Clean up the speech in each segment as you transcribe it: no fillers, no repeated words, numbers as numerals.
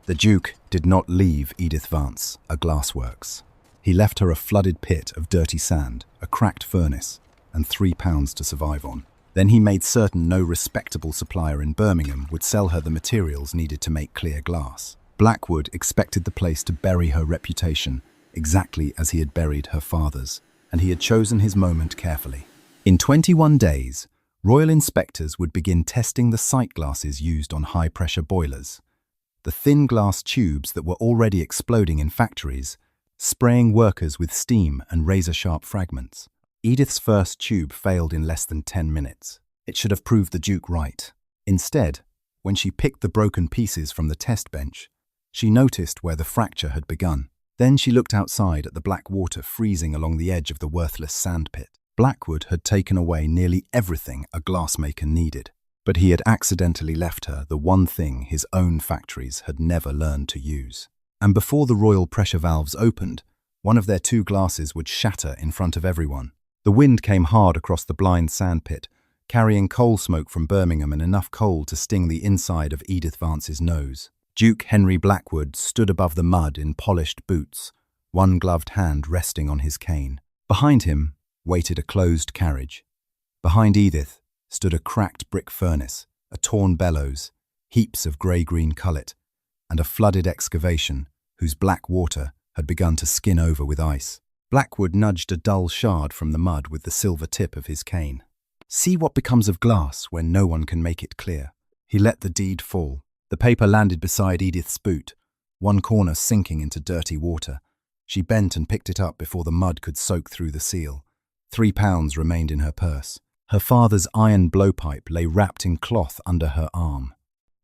The Duke did not leave Edith Vance, a glassworks. He left her a flooded pit of dirty sand, a cracked furnace, and £3 to survive on. Then he made certain no respectable supplier in Birmingham would sell her the materials needed to make clear glass. Blackwood expected the place to bury her reputation, exactly as he had buried her father's, and he had chosen his moment carefully. In 21 days, royal inspectors would begin testing the sight glasses used on high-pressure boilers, the thin glass tubes that were already exploding in factories, spraying workers with steam and razor-sharp fragments. Edith's first tube failed in less than 10 minutes. It should have proved the Duke right. Instead, when she picked the broken pieces from the test bench, she noticed where the fracture had begun. Then she looked outside at the black water freezing along the edge of the worthless sandpit. Blackwood had taken away nearly everything a glassmaker needed, but he had accidentally left her the one thing his own factories had never learned to use. And before the royal pressure valves opened, one of their 2 glasses would shatter in front of everyone. The wind came hard across the blind sandpit, carrying coal smoke from Birmingham and enough coal to sting the inside of Edith Vance's nose. Duke Henry Blackwood stood above the mud in polished boots, one gloved hand resting on his cane. Behind him waited a closed carriage. Behind Edith stood a cracked brick furnace, a torn bellows, heaps of grey-green cullet, and a flooded excavation whose black water had begun to skin over with ice. Blackwood nudged a dull shard from the mud with the silver tip of his cane. See what becomes of glass when no one can make it clear. He let the deed fall. The paper landed beside Edith's boot, one corner sinking into dirty water. She bent and picked it up before the mud could soak through the seal. £3 remained in her purse. Her father's iron blowpipe lay wrapped in cloth under her arm.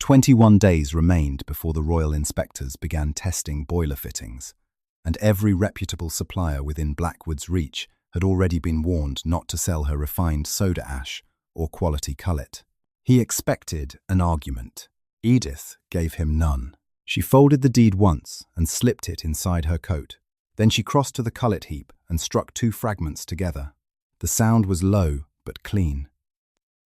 21 days remained before the royal inspectors began testing boiler fittings, and every reputable supplier within Blackwood's reach had already been warned not to sell her refined soda ash or quality cullet. He expected an argument. Edith gave him none. She folded the deed once and slipped it inside her coat. Then she crossed to the cullet heap and struck 2 fragments together. The sound was low but clean.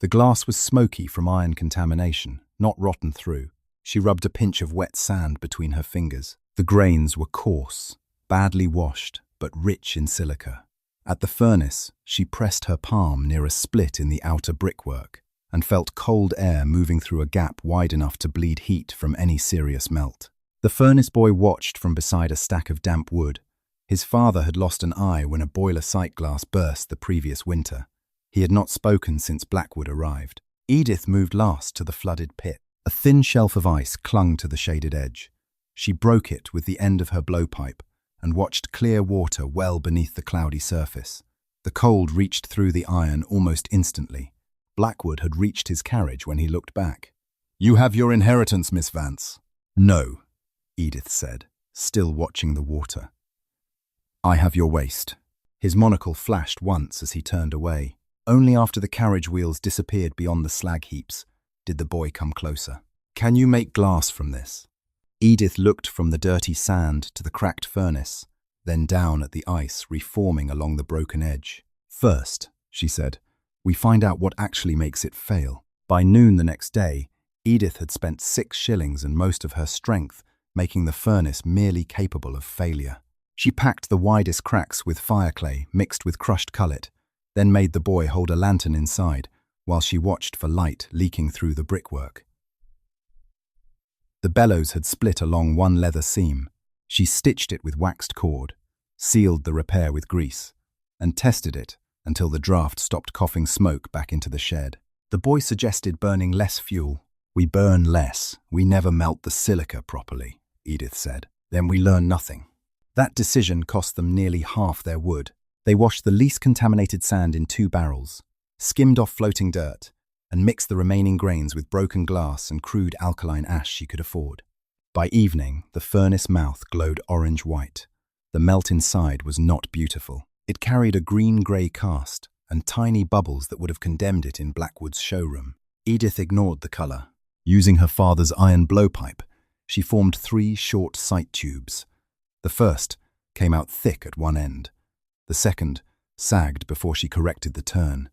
The glass was smoky from iron contamination, not rotten through. She rubbed a pinch of wet sand between her fingers. The grains were coarse, badly washed, but rich in silica. At the furnace, she pressed her palm near a split in the outer brickwork and felt cold air moving through a gap wide enough to bleed heat from any serious melt. The furnace boy watched from beside a stack of damp wood. His father had lost an eye when a boiler sight glass burst the previous winter. He had not spoken since Blackwood arrived. Edith moved last to the flooded pit. A thin shelf of ice clung to the shaded edge. She broke it with the end of her blowpipe and watched clear water well beneath the cloudy surface. The cold reached through the iron almost instantly. Blackwood had reached his carriage when he looked back. "You have your inheritance, Miss Vance." "No," Edith said, still watching the water. "I have your waste." His monocle flashed once as he turned away. Only after the carriage wheels disappeared beyond the slag heaps did the boy come closer. "Can you make glass from this?" Edith looked from the dirty sand to the cracked furnace, then down at the ice reforming along the broken edge. "First," she said, "we find out what actually makes it fail." By noon the next day, Edith had spent 6 shillings and most of her strength making the furnace merely capable of failure. She packed the widest cracks with fireclay mixed with crushed cullet, then made the boy hold a lantern inside while she watched for light leaking through the brickwork. The bellows had split along one leather seam. She stitched it with waxed cord, sealed the repair with grease, and tested it until the draft stopped coughing smoke back into the shed. The boy suggested burning less fuel. "We burn less. We never melt the silica properly," Edith said. "Then we learn nothing." That decision cost them nearly half their wood. They washed the least contaminated sand in 2 barrels, skimmed off floating dirt, and mixed the remaining grains with broken glass and crude alkaline ash she could afford. By evening, the furnace mouth glowed orange-white. The melt inside was not beautiful. It carried a green-grey cast and tiny bubbles that would have condemned it in Blackwood's showroom. Edith ignored the colour. Using her father's iron blowpipe, she formed 3 short sight tubes. The first came out thick at one end. The second sagged before she corrected the turn.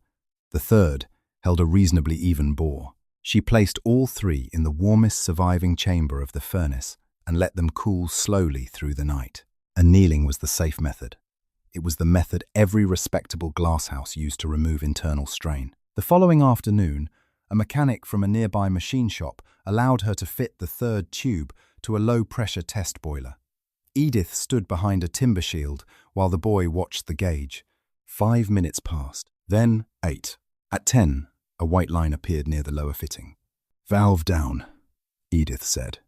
The third held a reasonably even bore. She placed all 3 in the warmest surviving chamber of the furnace and let them cool slowly through the night. Annealing was the safe method. It was the method every respectable glasshouse used to remove internal strain. The following afternoon, a mechanic from a nearby machine shop allowed her to fit the third tube to a low-pressure test boiler. Edith stood behind a timber shield while the boy watched the gauge. 5 minutes passed, then 8. At 10, a white line appeared near the lower fitting. "Valve down," Edith said.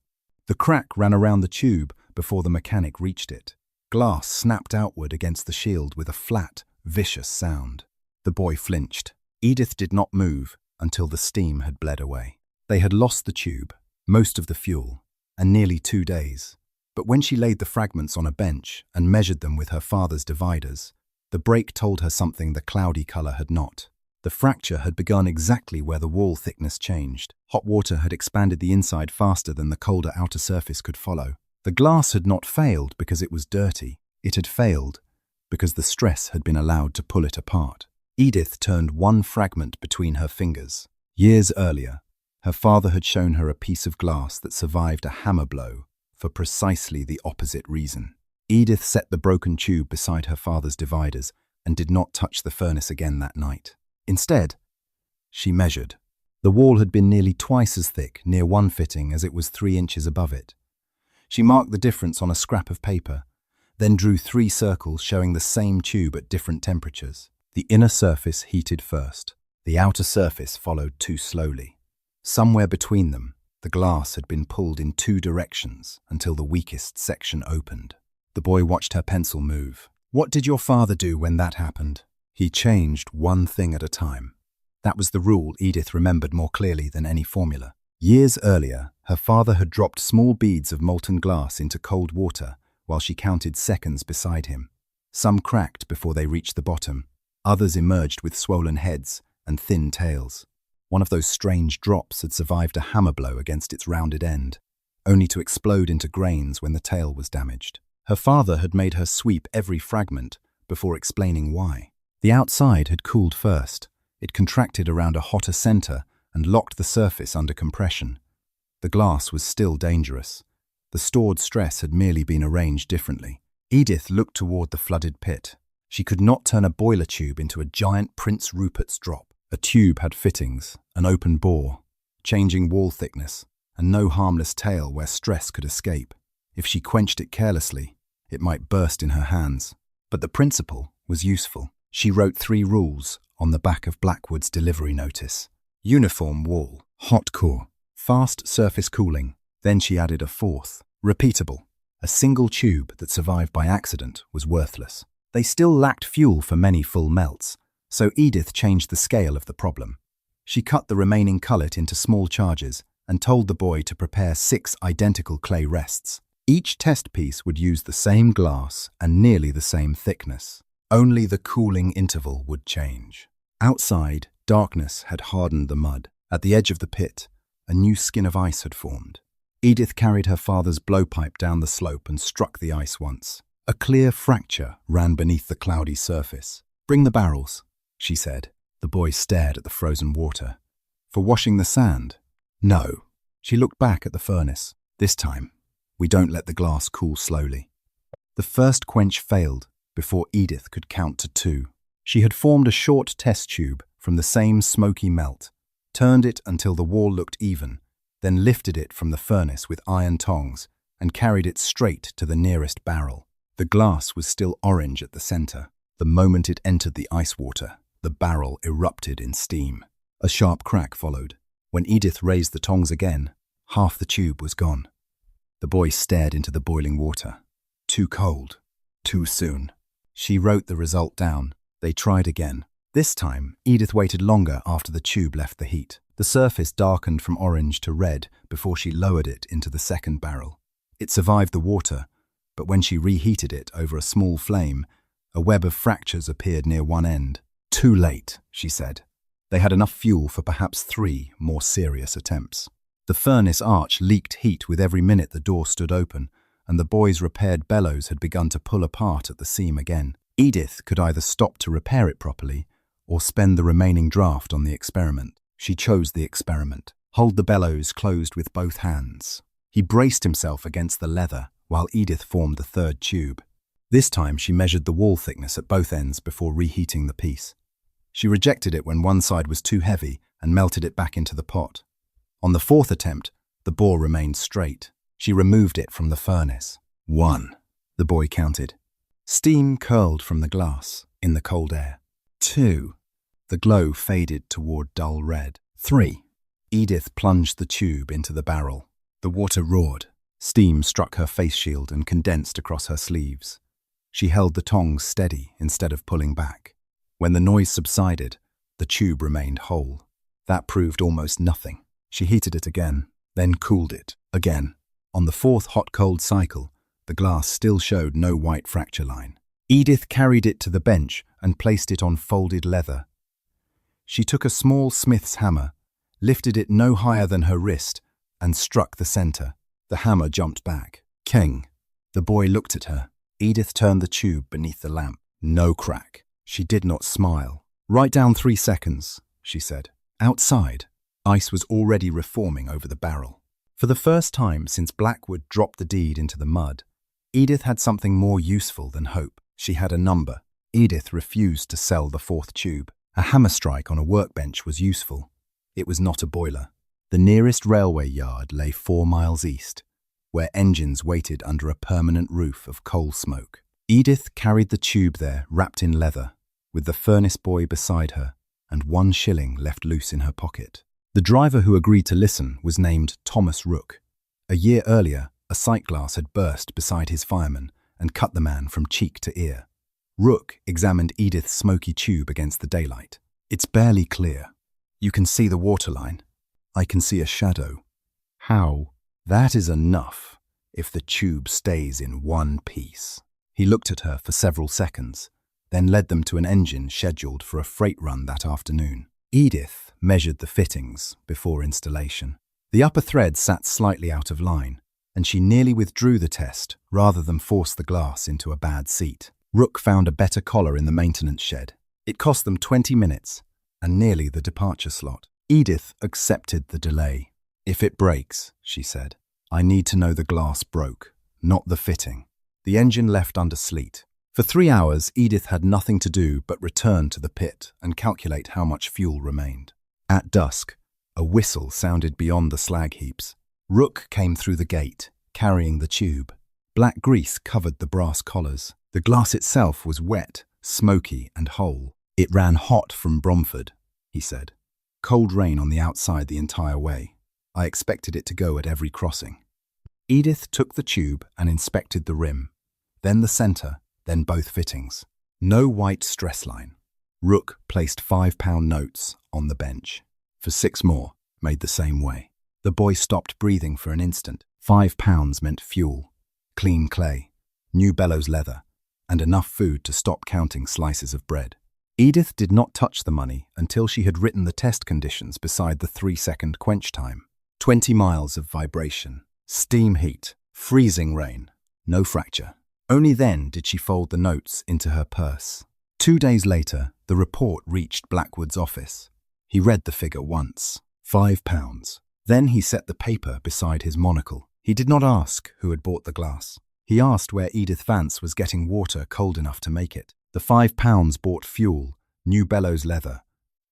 The crack ran around the tube before the mechanic reached it. Glass snapped outward against the shield with a flat, vicious sound. The boy flinched. Edith did not move until the steam had bled away. They had lost the tube, most of the fuel, and nearly 2 days. But when she laid the fragments on a bench and measured them with her father's dividers, the break told her something the cloudy color had not. The fracture had begun exactly where the wall thickness changed. Hot water had expanded the inside faster than the colder outer surface could follow. The glass had not failed because it was dirty. It had failed because the stress had been allowed to pull it apart. Edith turned one fragment between her fingers. Years earlier, her father had shown her a piece of glass that survived a hammer blow for precisely the opposite reason. Edith set the broken tube beside her father's dividers and did not touch the furnace again that night. Instead, she measured. The wall had been nearly twice as thick near one fitting as it was 3 inches above it. She marked the difference on a scrap of paper, then drew 3 circles showing the same tube at different temperatures. The inner surface heated first. The outer surface followed too slowly. Somewhere between them, the glass had been pulled in 2 directions until the weakest section opened. The boy watched her pencil move. "What did your father do when that happened?" "He changed one thing at a time." That was the rule Edith remembered more clearly than any formula. Years earlier, her father had dropped small beads of molten glass into cold water while she counted seconds beside him. Some cracked before they reached the bottom. Others emerged with swollen heads and thin tails. One of those strange drops had survived a hammer blow against its rounded end, only to explode into grains when the tail was damaged. Her father had made her sweep every fragment before explaining why. The outside had cooled first. It contracted around a hotter center and locked the surface under compression. The glass was still dangerous. The stored stress had merely been arranged differently. Edith looked toward the flooded pit. She could not turn a boiler tube into a giant Prince Rupert's drop. A tube had fittings, an open bore, changing wall thickness, and no harmless tail where stress could escape. If she quenched it carelessly, it might burst in her hands. But the principle was useful. She wrote 3 rules on the back of Blackwood's delivery notice. Uniform wall, hot core, fast surface cooling. Then she added a 4th, repeatable. A single tube that survived by accident was worthless. They still lacked fuel for many full melts, so Edith changed the scale of the problem. She cut the remaining cullet into small charges and told the boy to prepare 6 identical clay rests. Each test piece would use the same glass and nearly the same thickness. Only the cooling interval would change. Outside, darkness had hardened the mud. At the edge of the pit, a new skin of ice had formed. Edith carried her father's blowpipe down the slope and struck the ice once. A clear fracture ran beneath the cloudy surface. "Bring the barrels," she said. The boy stared at the frozen water. "For washing the sand?" "No." She looked back at the furnace. "This time, we don't let the glass cool slowly." The first quench failed before Edith could count to 2. She had formed a short test tube from the same smoky melt, turned it until the wall looked even, then lifted it from the furnace with iron tongs and carried it straight to the nearest barrel. The glass was still orange at the center. The moment it entered the ice water, the barrel erupted in steam. A sharp crack followed. When Edith raised the tongs again, half the tube was gone. The boy stared into the boiling water. Too cold. Too soon. She wrote the result down. They tried again. This time, Edith waited longer after the tube left the heat. The surface darkened from orange to red before she lowered it into the second barrel. It survived the water, but when she reheated it over a small flame, a web of fractures appeared near one end. "Too late," she said. They had enough fuel for perhaps 3 more serious attempts. The furnace arch leaked heat with every minute the door stood open, and the boy's repaired bellows had begun to pull apart at the seam again. Edith could either stop to repair it properly or spend the remaining draft on the experiment. She chose the experiment. Hold the bellows closed with both hands. He braced himself against the leather while Edith formed the third tube. This time she measured the wall thickness at both ends before reheating the piece. She rejected it when one side was too heavy and melted it back into the pot. On the fourth attempt, the bore remained straight. She removed it from the furnace. 1, the boy counted. Steam curled from the glass in the cold air. 2, the glow faded toward dull red. 3, Edith plunged the tube into the barrel. The water roared. Steam struck her face shield and condensed across her sleeves. She held the tongs steady instead of pulling back. When the noise subsided, the tube remained whole. That proved almost nothing. She heated it again, then cooled it again. On the fourth hot-cold cycle, the glass still showed no white fracture line. Edith carried it to the bench and placed it on folded leather. She took a small smith's hammer, lifted it no higher than her wrist, and struck the center. The hammer jumped back. King. The boy looked at her. Edith turned the tube beneath the lamp. No crack. She did not smile. "Write down 3 seconds," she said. Outside, ice was already reforming over the barrel. For the first time since Blackwood dropped the deed into the mud, Edith had something more useful than hope. She had a number. Edith refused to sell the fourth tube. A hammer strike on a workbench was useful. It was not a boiler. The nearest railway yard lay 4 miles east, where engines waited under a permanent roof of coal smoke. Edith carried the tube there wrapped in leather, with the furnace boy beside her and 1 shilling left loose in her pocket. The driver who agreed to listen was named Thomas Rook. A year earlier, a sight glass had burst beside his fireman and cut the man from cheek to ear. Rook examined Edith's smoky tube against the daylight. "It's barely clear. You can see the waterline. I can see a shadow." "How?" "That is enough if the tube stays in one piece." He looked at her for several seconds, then led them to an engine scheduled for a freight run that afternoon. Edith measured the fittings before installation. The upper thread sat slightly out of line, and she nearly withdrew the test rather than force the glass into a bad seat. Rook found a better collar in the maintenance shed. It cost them 20 minutes and nearly the departure slot. Edith accepted the delay. "If it breaks," she said, "I need to know the glass broke, not the fitting." The engine left under sleet. For 3 hours, Edith had nothing to do but return to the pit and calculate how much fuel remained. At dusk, a whistle sounded beyond the slag heaps. Rook came through the gate, carrying the tube. Black grease covered the brass collars. The glass itself was wet, smoky, and whole. "It ran hot from Bromford," he said. "Cold rain on the outside the entire way. I expected it to go at every crossing." Edith took the tube and inspected the rim, then the center, then both fittings. No white stress line. Rook placed £5 notes on the bench. For 6 more, made the same way. The boy stopped breathing for an instant. £5 meant fuel, clean clay, new bellows leather, and enough food to stop counting slices of bread. Edith did not touch the money until she had written the test conditions beside the 3-second quench time. 20 miles of vibration, steam heat, freezing rain, no fracture. Only then did she fold the notes into her purse. 2 days later, the report reached Blackwood's office. He read the figure once, £5. Then he set the paper beside his monocle. He did not ask who had bought the glass. He asked where Edith Vance was getting water cold enough to make it. The £5 bought fuel, new bellows leather,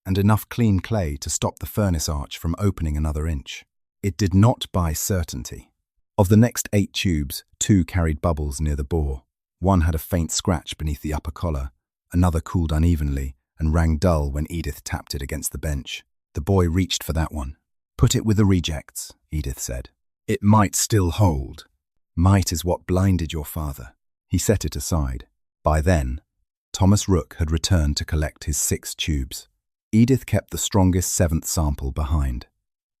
and enough clean clay to stop the furnace arch from opening another inch. It did not buy certainty. Of the next 8 tubes, 2 carried bubbles near the bore. One had a faint scratch beneath the upper collar. Another cooled unevenly and rang dull when Edith tapped it against the bench. The boy reached for that one. "Put it with the rejects," Edith said. "It might still hold." "Might is what blinded your father." He set it aside. By then, Thomas Rook had returned to collect his 6 tubes. Edith kept the strongest 7th sample behind.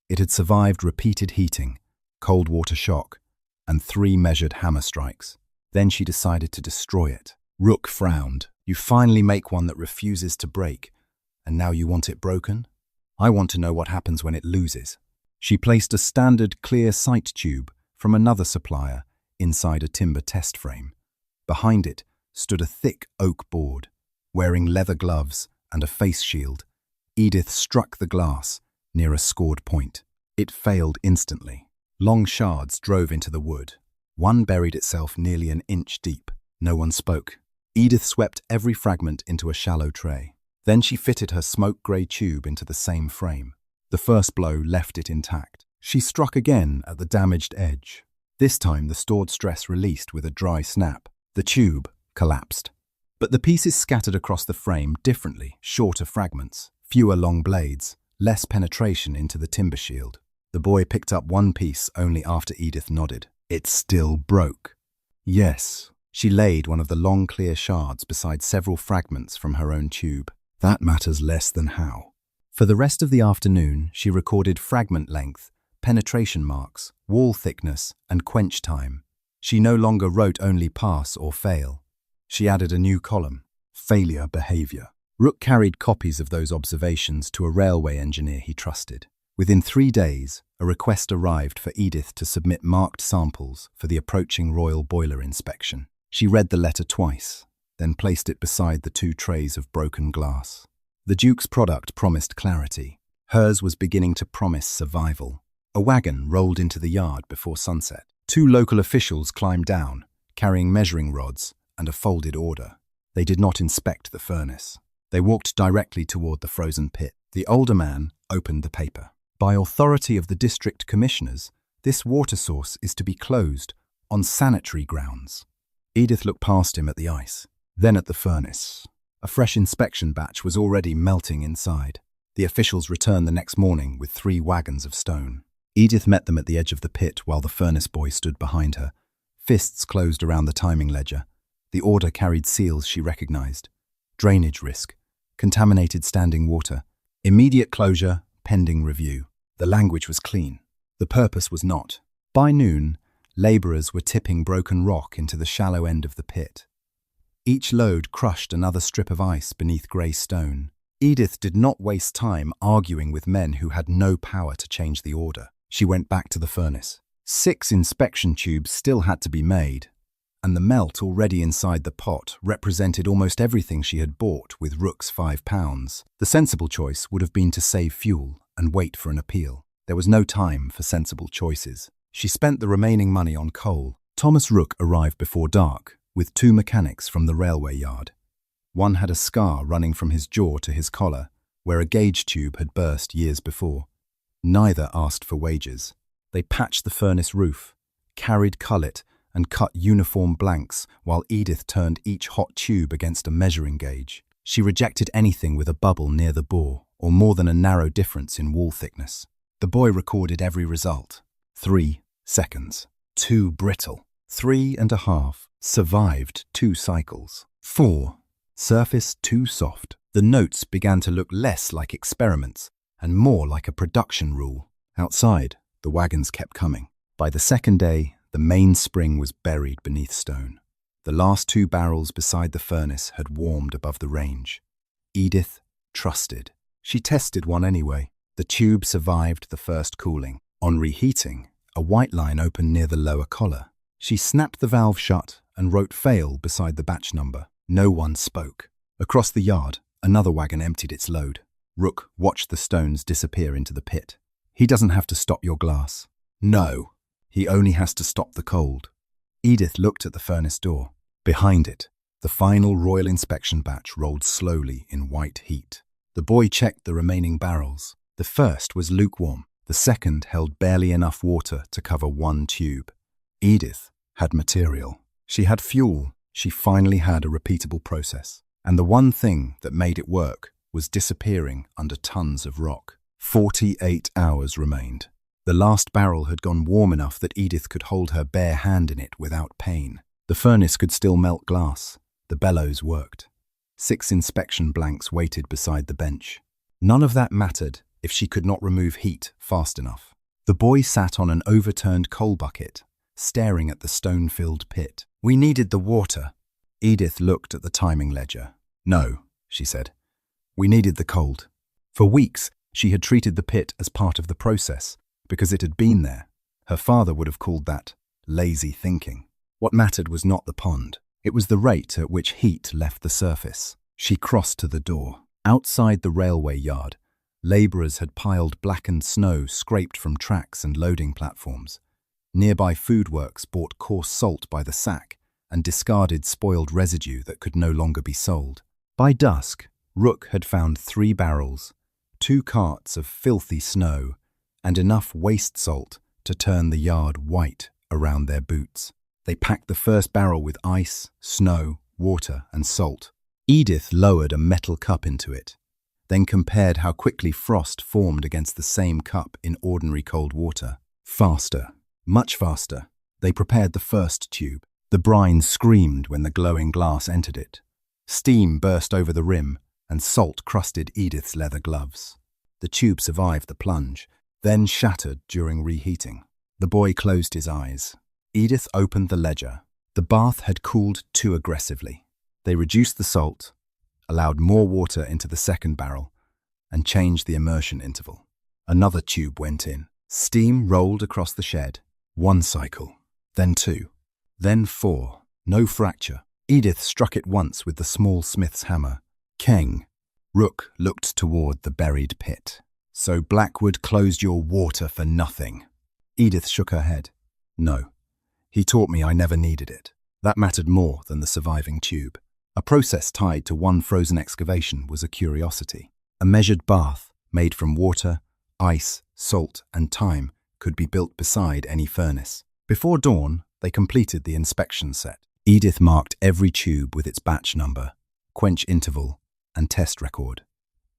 It had survived repeated heating, cold water shock, and 3 measured hammer strikes. Then she decided to destroy it. Rook frowned. "You finally make one that refuses to break, and now you want it broken? I want to know what happens when it loses." She placed a standard clear sight tube from another supplier inside a timber test frame. Behind it stood a thick oak board. Wearing leather gloves and a face shield, Edith struck the glass near a scored point. It failed instantly. Long shards drove into the wood. One buried itself nearly an inch deep. No one spoke. Edith swept every fragment into a shallow tray. Then she fitted her smoke-grey tube into the same frame. The first blow left it intact. She struck again at the damaged edge. This time the stored stress released with a dry snap. The tube collapsed. But the pieces scattered across the frame differently, shorter fragments, fewer long blades, less penetration into the timber shield. The boy picked up one piece only after Edith nodded. It still broke. Yes. She laid one of the long clear shards beside several fragments from her own tube. That matters less than how. For the rest of the afternoon, she recorded fragment length, penetration marks, wall thickness, and quench time. She no longer wrote only pass or fail. She added a new column, failure behavior. Rook carried copies of those observations to a railway engineer he trusted. Within 3 days, a request arrived for Edith to submit marked samples for the approaching royal boiler inspection. She read the letter twice, then placed it beside the 2 trays of broken glass. The Duke's product promised clarity. Hers was beginning to promise survival. A wagon rolled into the yard before sunset. 2 local officials climbed down, carrying measuring rods and a folded order. They did not inspect the furnace. They walked directly toward the frozen pit. The older man opened the paper. By authority of the district commissioners, this water source is to be closed on sanitary grounds. Edith looked past him at the ice, then at the furnace. A fresh inspection batch was already melting inside. The officials returned the next morning with 3 wagons of stone. Edith met them at the edge of the pit while the furnace boy stood behind her. Fists closed around the timing ledger. The order carried seals she recognized. Drainage risk, contaminated standing water, immediate closure, pending review. The language was clean. The purpose was not. By noon, labourers were tipping broken rock into the shallow end of the pit. Each load crushed another strip of ice beneath grey stone. Edith did not waste time arguing with men who had no power to change the order. She went back to the furnace. 6 inspection tubes still had to be made, and the melt already inside the pot represented almost everything she had bought with Rook's £5. The sensible choice would have been to save fuel and wait for an appeal. There was no time for sensible choices. She spent the remaining money on coal. Thomas Rook arrived before dark with 2 mechanics from the railway yard. One had a scar running from his jaw to his collar, where a gauge tube had burst years before. Neither asked for wages. They patched the furnace roof, carried cullet, and cut uniform blanks while Edith turned each hot tube against a measuring gauge. She rejected anything with a bubble near the bore or more than a narrow difference in wall thickness. The boy recorded every result. 3 seconds. Too brittle. 3.5. Survived 2 cycles. 4. Surface too soft. The notes began to look less like experiments and more like a production rule. Outside, the wagons kept coming. By the second day, the main spring was buried beneath stone. The last 2 barrels beside the furnace had warmed above the range. Edith trusted. She tested one anyway. The tube survived the first cooling. On reheating, a white line opened near the lower collar. She snapped the valve shut and wrote fail beside the batch number. No one spoke. Across the yard, another wagon emptied its load. Rook watched the stones disappear into the pit. He doesn't have to stop your glass. No. He only has to stop the cold. Edith looked at the furnace door. Behind it, the final royal inspection batch rolled slowly in white heat. The boy checked the remaining barrels. The first was lukewarm. The second held barely enough water to cover 1 tube. Edith had material. She had fuel. She finally had a repeatable process. And the one thing that made it work was disappearing under tons of rock. 48 hours remained. The last barrel had gone warm enough that Edith could hold her bare hand in it without pain. The furnace could still melt glass. The bellows worked. 6 inspection blanks waited beside the bench. None of that mattered if she could not remove heat fast enough. The boy sat on an overturned coal bucket, staring at the stone-filled pit. We needed the water. Edith looked at the timing ledger. No, she said. We needed the cold. For weeks, she had treated the pit as part of the process, because it had been there. Her father would have called that lazy thinking. What mattered was not the pond. It was the rate at which heat left the surface. She crossed to the door. Outside the railway yard, labourers had piled blackened snow scraped from tracks and loading platforms. Nearby foodworks bought coarse salt by the sack and discarded spoiled residue that could no longer be sold. By dusk, Rook had found 3 barrels, 2 carts of filthy snow, and enough waste salt to turn the yard white around their boots. They packed the first barrel with ice, snow, water, and salt. Edith lowered a metal cup into it, then compared how quickly frost formed against the same cup in ordinary cold water. Faster, much faster. They prepared the first tube. The brine screamed when the glowing glass entered it. Steam burst over the rim, and salt crusted Edith's leather gloves. The tube survived the plunge, then shattered during reheating. The boy closed his eyes. Edith opened the ledger. The bath had cooled too aggressively. They reduced the salt, allowed more water into the second barrel, and changed the immersion interval. Another tube went in. Steam rolled across the shed. 1 cycle, then 2, then 4. No fracture. Edith struck it once with the small smith's hammer. Keng. Rook looked toward the buried pit. So Blackwood closed your water for nothing. Edith shook her head. No. He taught me I never needed it. That mattered more than the surviving tube. A process tied to one frozen excavation was a curiosity. A measured bath, made from water, ice, salt, and time, could be built beside any furnace. Before dawn, they completed the inspection set. Edith marked every tube with its batch number, quench interval, and test record.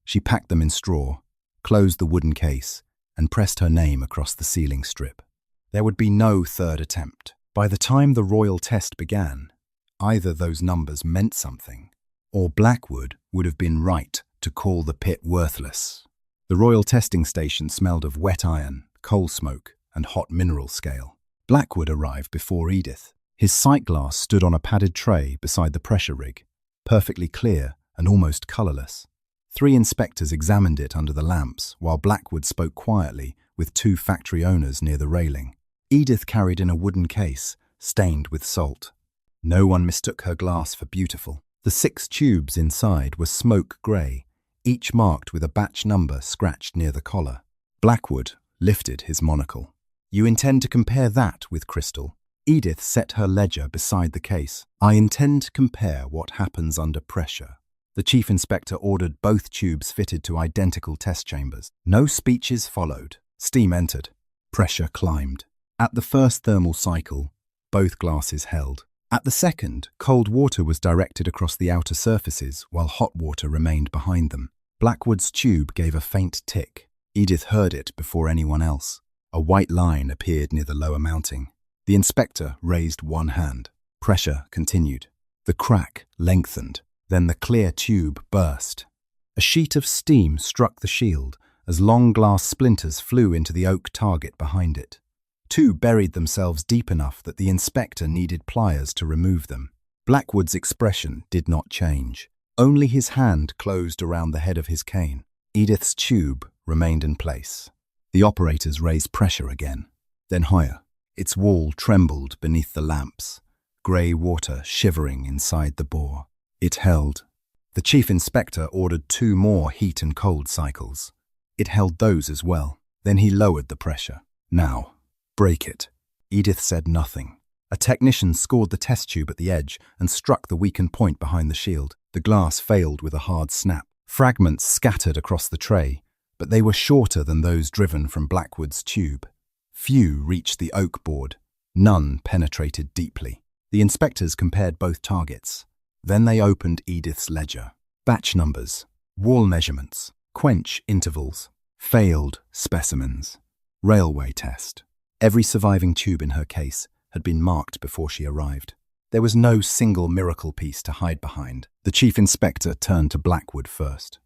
She packed them in straw, closed the wooden case, and pressed her name across the sealing strip. There would be no third attempt. By the time the royal test began, either those numbers meant something, or Blackwood would have been right to call the pit worthless. The royal testing station smelled of wet iron, coal smoke, and hot mineral scale. Blackwood arrived before Edith. His sight glass stood on a padded tray beside the pressure rig, perfectly clear and almost colourless. 3 inspectors examined it under the lamps, while Blackwood spoke quietly with 2 factory owners near the railing. Edith carried in a wooden case, stained with salt. No one mistook her glass for beautiful. The 6 tubes inside were smoke grey, each marked with a batch number scratched near the collar. Blackwood lifted his monocle. You intend to compare that with crystal? Edith set her ledger beside the case. I intend to compare what happens under pressure. The chief inspector ordered both tubes fitted to identical test chambers. No speeches followed. Steam entered. Pressure climbed. At the first thermal cycle, both glasses held. At the second, cold water was directed across the outer surfaces while hot water remained behind them. Blackwood's tube gave a faint tick. Edith heard it before anyone else. A white line appeared near the lower mounting. The inspector raised one hand. Pressure continued. The crack lengthened. Then the clear tube burst. A sheet of steam struck the shield as long glass splinters flew into the oak target behind it. 2 buried themselves deep enough that the inspector needed pliers to remove them. Blackwood's expression did not change. Only his hand closed around the head of his cane. Edith's tube remained in place. The operators raised pressure again, then higher. Its wall trembled beneath the lamps, grey water shivering inside the bore. It held. The chief inspector ordered 2 more heat and cold cycles. It held those as well. Then he lowered the pressure. Now, break it. Edith said nothing. A technician scored the test tube at the edge and struck the weakened point behind the shield. The glass failed with a hard snap. Fragments scattered across the tray, but they were shorter than those driven from Blackwood's tube. Few reached the oak board. None penetrated deeply. The inspectors compared both targets. Then they opened Edith's ledger. Batch numbers, wall measurements, quench intervals, failed specimens, railway test. Every surviving tube in her case had been marked before she arrived. There was no single miracle piece to hide behind. The chief inspector turned to Blackwood first.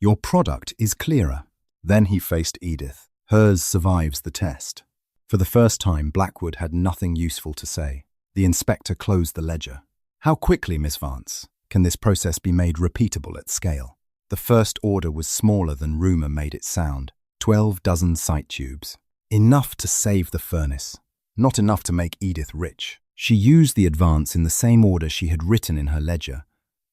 Your product is clearer. Then he faced Edith. Hers survives the test. For the first time, Blackwood had nothing useful to say. The inspector closed the ledger. How quickly, Miss Vance, can this process be made repeatable at scale? The first order was smaller than rumour made it sound. 12 dozen sight tubes. Enough to save the furnace. Not enough to make Edith rich. She used the advance in the same order she had written in her ledger.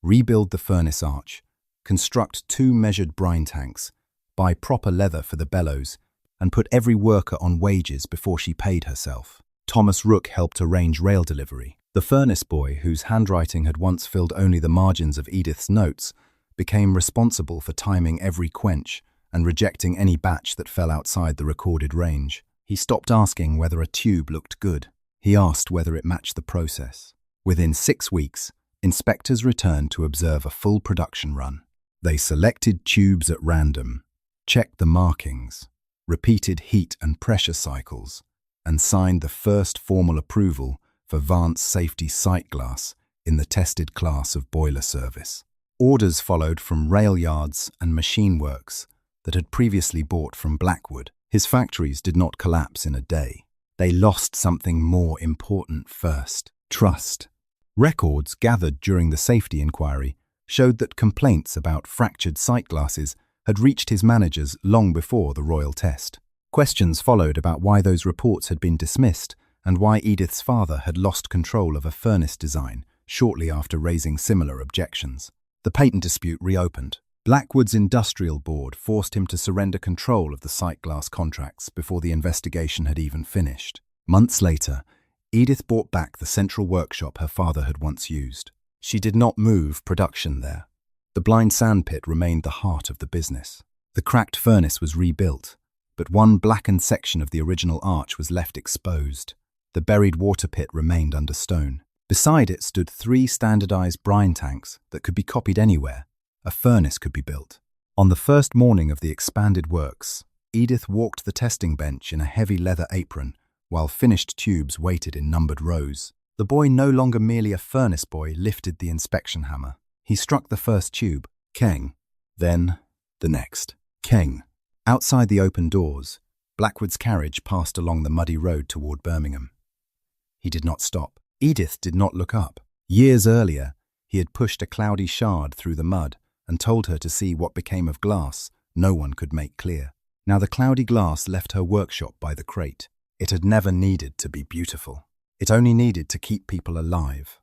Rebuild the furnace arch. Construct 2 measured brine tanks. Buy proper leather for the bellows. And put every worker on wages before she paid herself. Thomas Rook helped arrange rail delivery. The furnace boy, whose handwriting had once filled only the margins of Edith's notes, became responsible for timing every quench and rejecting any batch that fell outside the recorded range. He stopped asking whether a tube looked good. He asked whether it matched the process. Within 6 weeks, inspectors returned to observe a full production run. They selected tubes at random, checked the markings, repeated heat and pressure cycles, and signed the first formal approval for Vance safety sight glass in the tested class of boiler service. Orders followed from rail yards and machine works that had previously bought from Blackwood. His factories did not collapse in a day. They lost something more important first: trust. Records gathered during the safety inquiry showed that complaints about fractured sight glasses had reached his managers long before the royal test. Questions followed about why those reports had been dismissed and why Edith's father had lost control of a furnace design shortly after raising similar objections. The patent dispute reopened. Blackwood's industrial board forced him to surrender control of the sight glass contracts before the investigation had even finished. Months later, Edith bought back the central workshop her father had once used. She did not move production there. The blind sand pit remained the heart of the business. The cracked furnace was rebuilt, but one blackened section of the original arch was left exposed. The buried water pit remained under stone. Beside it stood 3 standardized brine tanks that could be copied anywhere. A furnace could be built. On the first morning of the expanded works, Edith walked the testing bench in a heavy leather apron while finished tubes waited in numbered rows. The boy, no longer merely a furnace boy, lifted the inspection hammer. He struck the first tube, keng, then the next, keng. Outside the open doors, Blackwood's carriage passed along the muddy road toward Birmingham. He did not stop. Edith did not look up. Years earlier, he had pushed a cloudy shard through the mud and told her to see what became of glass no one could make clear. Now the cloudy glass left her workshop by the crate. It had never needed to be beautiful. It only needed to keep people alive.